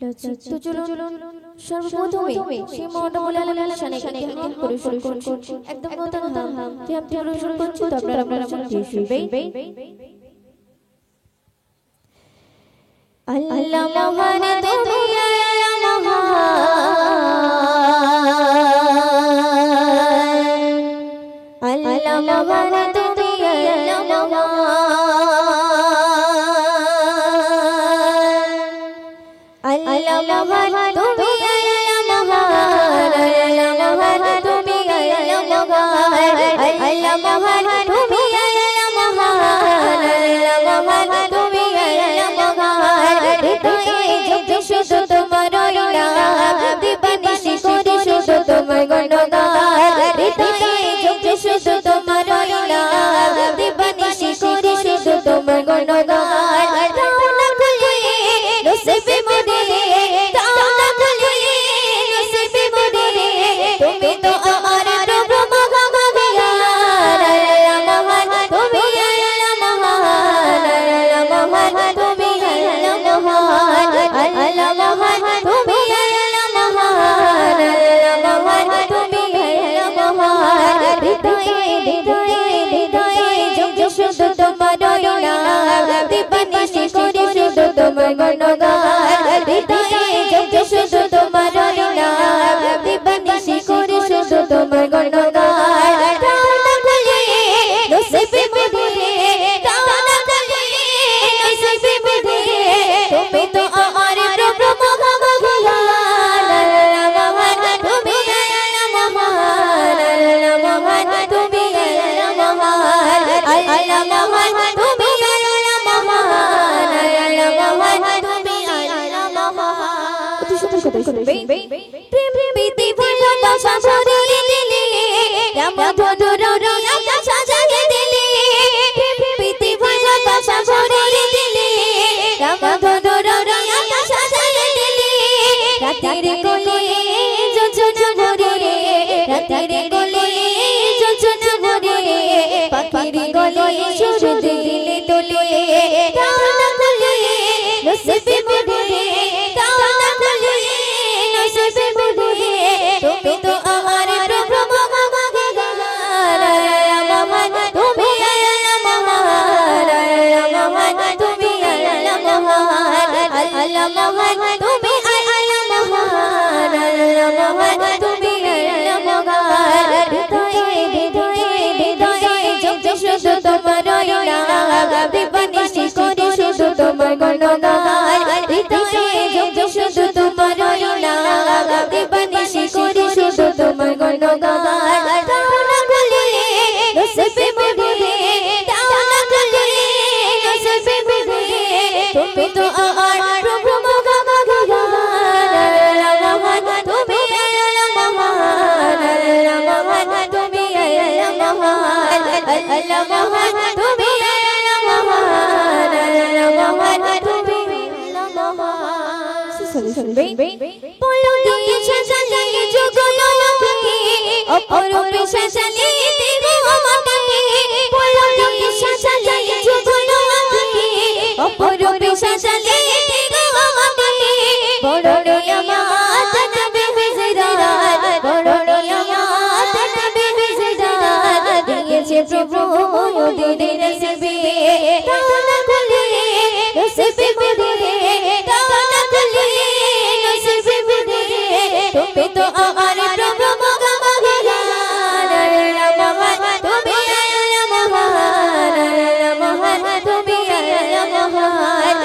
তো চলুন সর্বপ্রথমে সেই মহানবুল আলামিনের শানে হাম পরিশোধ করছি একদম নতুন হাম পরিশোধ করছি তো আপনারা মন দিয়ে শুনবেন। আল্লাহ মহান তুমি আল্লাহ মহান আল্লাহ মহান তুমি আল্লাহ মহান আল্লাহ মহান তুমি আল্লাহ মহান আল্লাহ মহান তুমি আল্লাহ মহান আল্লাহ মহান তুমি আল্লাহ মহান আল্লাহ মহান তুমি আল্লাহ মহান হৃদয়ে জপি শুধু তোমার নাম দিবানিশি করি শুধু তোমার গুণগান হৃদয়ে জপি শুধু তোমার নাম দিবানিশি করি শুধু তোমার গুণগান তাও না খুলে নসিবে মোরে তাও না খুলে নসিবে মোরে তুমি তো আমার প্রভু মহান আল্লাহ মহান তুমি আল্লাহ মহান আল্লাহ মহান তুমি আল্লাহ মহান আল্লাহ মহান তুমি আল্লাহ মহান আল্লাহ মহান তুমি আল্লাহ মহান হৃদয়ে জপি শুধু তোমার নাম দিবানিশি করি শুধু তোমার গুণগান হৃদয়ে জপি শুধু তোমার নাম দিবানিশি করি শুধু তোমার গুণগান তাও না খুলে নসিবে মোরে তাও না খুলে নসিবে মোরে তুমি তো আমার প্রভু মহান আল্লাহ মহান তুমি আল্লাহ মহান আল্লাহ মহান তুমি আল্লাহ মহান আল্লাহ মহান তুমি আল্লাহ মহান আল্লাহ মহান তুমি আল্লাহ মহান অতি সুন্দর কথা শুনবে প্রেম প্রীতি ভালোবাসা ভরে দিলে রাম ধনুর আকাশ সাজিয়ে দিলে প্রেম প্রীতি ভালোবাসা ভরে দিলে রাম ধনুর আকাশ সাজিয়ে দিলে রাতের কোলে যোজনা ভরে রাতের কোলে যোজনা ভরে পাখির গলে সুর দিলে তোলে তাও না খুলে নসিবে মোরে তাও না খুলে নসিবে মোরে তুমি তো আমার প্রভু মহান আল্লাহ মহান তুমি আল্লাহ মহান আল্লাহ মহান তুমি আল্লাহ মহান আল্লাহ মহান তুমি আল্লাহ মহান আল্লাহ মহান তুমি আল্লাহ মহান হৃদয়ে জপি শুধু তোমার নাম দিবানিশি করি শুধু তোমার গুণগান হৃদয়ে জপি শুধু তোমার নাম দিবানিশি করি শুধু তোমার গুণগান তাও না খুলে নসিবে মোরে তাও না খুলে নসিবে মোরে তুমি তো আমার প্রভু মহান আল্লাহ মহান তুমি আল্লাহ মহান আল্লাহ মহান তুমি আল্লাহ মহান আল্লাহ মহান তুমি আল্লাহ মহান আল্লাহ মহান তুমি আল্লাহ মহান শুনবে বলো দিয়ে সাজালে জগন্নাথকে অপরূপে সাজালে দেব আমাকে বলো দিয়ে সাজালে জগন্নাথকে অপরূপে সাজালে দেব আমাকে বড় নিয়ামত নবী হিজরাত বড় নিয়ামত নবী হিজরাত দিয়েছে প্রভু ওদের নসিবে তাও না খুলে নসিবে মোরে তাও না খুলে নসিবে মোরে তুমি তো আমার প্রভু মহান আল্লাহ মহান তুমি আল্লাহ মহান আল্লাহ মহান তুমি আল্লাহ মহান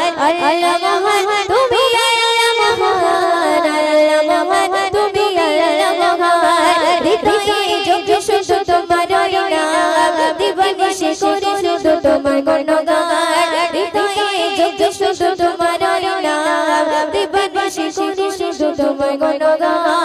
আল্লাহ মহান তুমি আল্লাহ মহান আল্লাহ মহান তুমি আল্লাহ মহান হৃদয়ে জপি শুধু তোমার নাম দিবানিশি করি শুধু তোমার গুণগান হৃদয়ে জপি শুধু তোমার নাম দিবানিশি করি শুধু তোমার গুণগান